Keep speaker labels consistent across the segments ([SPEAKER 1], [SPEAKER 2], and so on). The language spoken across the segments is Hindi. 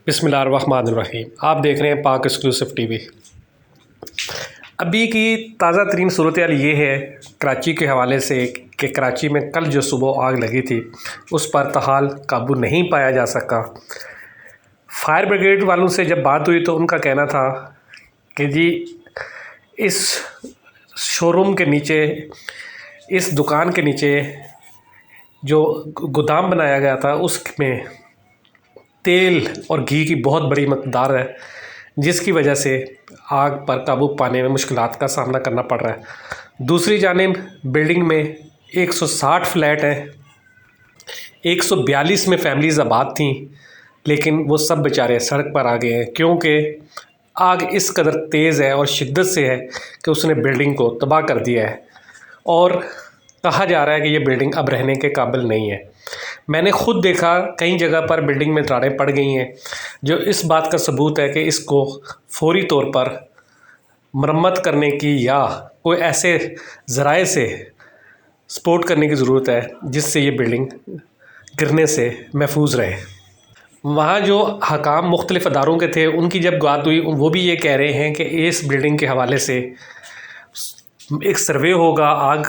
[SPEAKER 1] बिस्मिल्लाहिर्रहमानिर्रहीम। आप देख रहे हैं पाक एक्सक्लूसिव टीवी। अभी की ताज़ा तरीन सूरत हाल ये है कराची के हवाले से कि कराची में कल जो सुबह आग लगी थी उस पर ताहाल काबू नहीं पाया जा सका। फायर ब्रिगेड वालों से जब बात हुई तो उनका कहना था कि जी इस शोरूम के नीचे, इस दुकान के नीचे जो गोदाम बनाया गया था उसमें तेल और घी की बहुत बड़ी मकदार है, जिसकी वजह से आग पर काबू पाने में मुश्किलात का सामना करना पड़ रहा है। दूसरी जानिब बिल्डिंग में 160 फ्लैट हैं, 142 में फैमिलीज़ आबाद थीं, लेकिन वो सब बेचारे सड़क पर आ गए हैं क्योंकि आग इस कदर तेज़ है और शिद्दत से है कि उसने बिल्डिंग को तबाह कर दिया है और कहा जा रहा है कि ये बिल्डिंग अब रहने के काबिल नहीं है। मैंने ख़ुद देखा कई जगह पर बिल्डिंग में दरारें पड़ गई हैं, जो इस बात का सबूत है कि इसको फौरी तौर पर मरम्मत करने की या कोई ऐसे ज़राए से सपोर्ट करने की ज़रूरत है जिससे ये बिल्डिंग गिरने से महफूज रहे। वहाँ जो हकाम मुख्तलिफ़ अदारों के थे उनकी जब बात हुई वो भी ये कह रहे हैं कि इस बिल्डिंग के हवाले से एक सर्वे होगा आग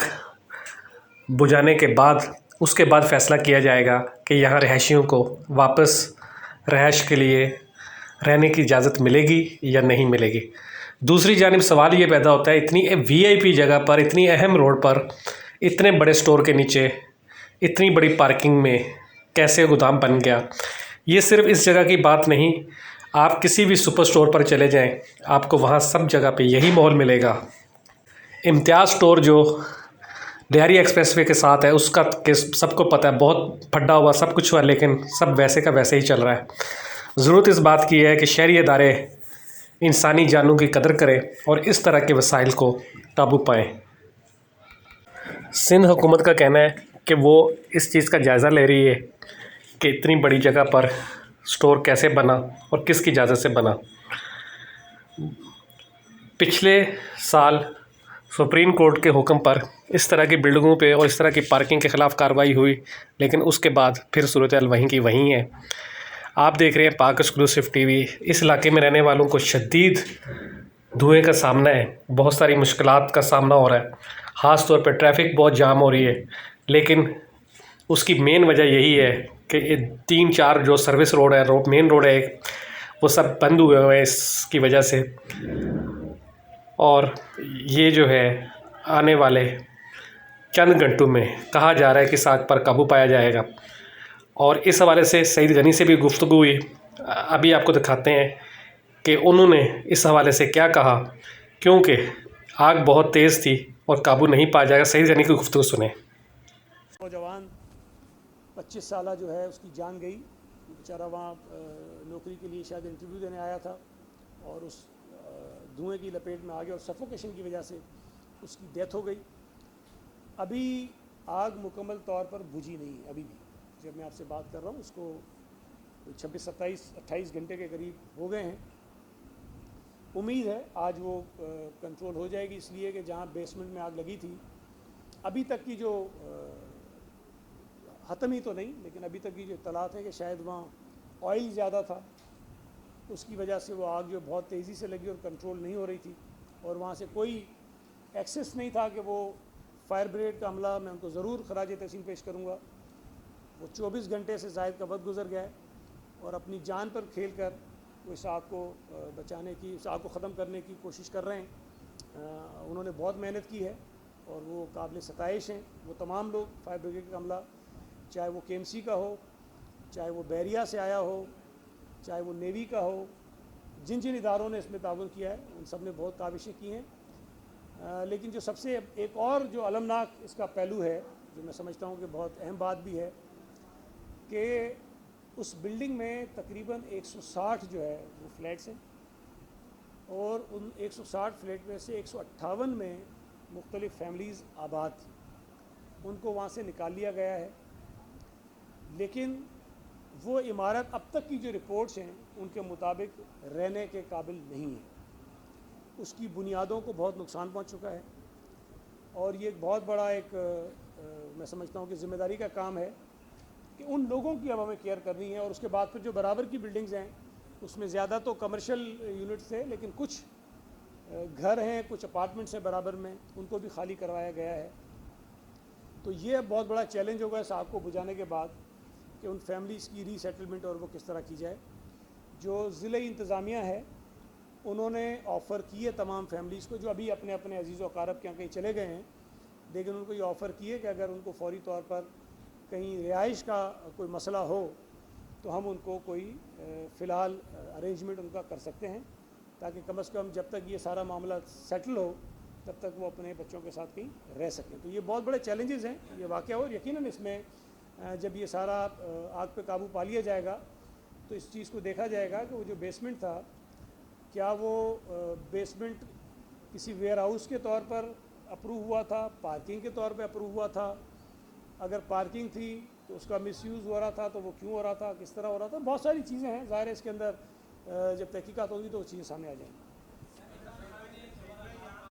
[SPEAKER 1] बुझाने के बाद, उसके बाद फ़ैसला किया जाएगा कि यहाँ रहायशियों को वापस रहायश के लिए रहने की इजाज़त मिलेगी या नहीं मिलेगी। दूसरी जानिब सवाल ये पैदा होता है, इतनी वीआईपी जगह पर, इतनी अहम रोड पर, इतने बड़े स्टोर के नीचे इतनी बड़ी पार्किंग में कैसे गोदाम बन गया। ये सिर्फ़ इस जगह की बात नहीं, आप किसी भी सुपर स्टोर पर चले जाएं, आपको वहाँ सब जगह पे यही माहौल मिलेगा। इम्तियाज़ स्टोर जो डेयरी एक्सप्रेसवे के साथ है उसका के सबको पता है, बहुत फटा हुआ सब कुछ हुआ, लेकिन सब वैसे का वैसे ही चल रहा है। ज़रूरत इस बात की है कि शहरी इदारे इंसानी जानों की कदर करें और इस तरह के वसाइल को काबू पाएँ। सिंध हुकूमत का कहना है कि वो इस चीज़ का जायज़ा ले रही है कि इतनी बड़ी जगह पर स्टोर कैसे बना और किसकी इजाज़त से बना। पिछले साल सुप्रीम कोर्ट के हुक्म पर इस तरह की बिल्डिंगों पे और इस तरह की पार्किंग के ख़िलाफ़ कार्रवाई हुई, लेकिन उसके बाद फिर सूरत हाल वहीं की वहीं है। आप देख रहे हैं पाक एक्सक्लूसिव टीवी। इस इलाके में रहने वालों को शदीद धुएँ का सामना है, बहुत सारी मुश्किलात का सामना हो रहा है, ख़ास तौर पर ट्रैफिक बहुत जाम हो रही है, लेकिन उसकी मेन वजह यही है कि 3-4 जो सर्विस रोड है, मेन रोड है, वो सब बंद हुए हुए हैं इसकी वजह से। और ये जो है आने वाले चंद घंटों में कहा जा रहा है कि इस आग पर काबू पाया जाएगा। और इस हवाले से सईद गनी से भी गुफ्तगू हुई, अभी आपको दिखाते हैं कि उन्होंने इस हवाले से क्या कहा, क्योंकि आग बहुत तेज़ थी और काबू नहीं पाया जाएगा। सईद गनी की गुफ्तगू सुने।
[SPEAKER 2] नौजवान 25 साल जो है उसकी जान गई, बेचारा वहाँ नौकरी के लिए शायद इंटरव्यू देने आया था और उस धुएं की लपेट में आ गया और सफोकेशन की वजह से उसकी डेथ हो गई। अभी आग मुकम्मल तौर पर बुझी नहीं है। अभी भी जब मैं आपसे बात कर रहा हूँ उसको 26, 27, 28 घंटे के करीब हो गए हैं। उम्मीद है आज वो कंट्रोल हो जाएगी, इसलिए कि जहाँ बेसमेंट में आग लगी थी अभी तक की जो ख़त्म ही तो नहीं, लेकिन अभी तक की जो इत्तलात है कि शायद वहाँ ऑयल ज़्यादा था, उसकी वजह से वो आग जो बहुत तेज़ी से लगी और कंट्रोल नहीं हो रही थी और वहाँ से कोई एक्सेस नहीं था कि वो फायर ब्रिगेड का अमला, मैं उनको ज़रूर खराज तहसीन पेश करूँगा, वो 24 घंटे से ज़ायद का वक्त गुजर गया है और अपनी जान पर खेल कर वो इस आग को बचाने की, इस आग को ख़त्म करने की कोशिश कर रहे हैं। उन्होंने बहुत मेहनत की है और वो काबिल सताइश हैं। वो तमाम लोग फायर ब्रिगेड का अमला, चाहे वो KMC का हो, चाहे वो बैरिया से आया हो, चाहे वो नेवी का हो, जिन जिन इदारों ने इसमें ताउन किया है उन सब ने बहुत काविशें की हैं। लेकिन जो सबसे एक और जो अलमनाक इसका पहलू है, जो मैं समझता हूँ कि बहुत अहम बात भी है, कि उस बिल्डिंग में तकरीबन 160 जो है वो फ्लैट्स हैं और उन 160 फ्लैट में से 158 में मुख्तलिफ़ फैमिलीज़ आबाद थी, उनको वहाँ से निकाल लिया गया है। लेकिन वो इमारत अब तक की जो रिपोर्ट्स हैं उनके मुताबिक रहने के काबिल नहीं है, उसकी बुनियादों को बहुत नुकसान पहुंच चुका है और ये एक बहुत बड़ा मैं समझता हूं कि ज़िम्मेदारी का काम है कि उन लोगों की अब हमें केयर करनी है और उसके बाद फिर जो बराबर की बिल्डिंग्स हैं उसमें ज़्यादा तो कमर्शियल यूनिट्स थे, लेकिन कुछ घर हैं, कुछ अपार्टमेंट्स हैं बराबर में, उनको भी खाली करवाया गया है। तो ये बहुत बड़ा चैलेंज होगा इस आग को बुझाने के बाद कि उन फैमिलीज़ की रीसेटलमेंट और वो किस तरह की जाए। जो ज़िले इंतज़ामिया है उन्होंने ऑफ़र की है तमाम फैमिलीज़ को जो अभी अपने अपने अजीज़ व अकारब के यहाँ कहीं चले गए हैं, लेकिन उनको ये ऑफ़र की है कि अगर उनको फौरी तौर पर कहीं रिहाइश का कोई मसला हो तो हम उनको कोई फ़िलहाल अरेंजमेंट उनका कर सकते हैं, ताकि कम से कम जब तक ये सारा मामला सेटल हो तब तक वो अपने बच्चों के साथ कहीं रह सकें। तो ये बहुत बड़े चैलेंजेस हैं ये वाक़या, और यकीनन इसमें जब ये सारा आग पे काबू पा लिया जाएगा तो इस चीज़ को देखा जाएगा कि वो जो बेसमेंट था, क्या वो बेसमेंट किसी वेयर हाउस के तौर पर अप्रूव हुआ था, पार्किंग के तौर पे अप्रूव हुआ था, अगर पार्किंग थी तो उसका मिसयूज़ हो रहा था तो वो क्यों हो रहा था, किस तरह हो रहा था। बहुत सारी चीज़ें हैं, ज़ाहिर है इसके अंदर जब तहकीकात होगी तो वो चीज़ें सामने आ जाएंगी।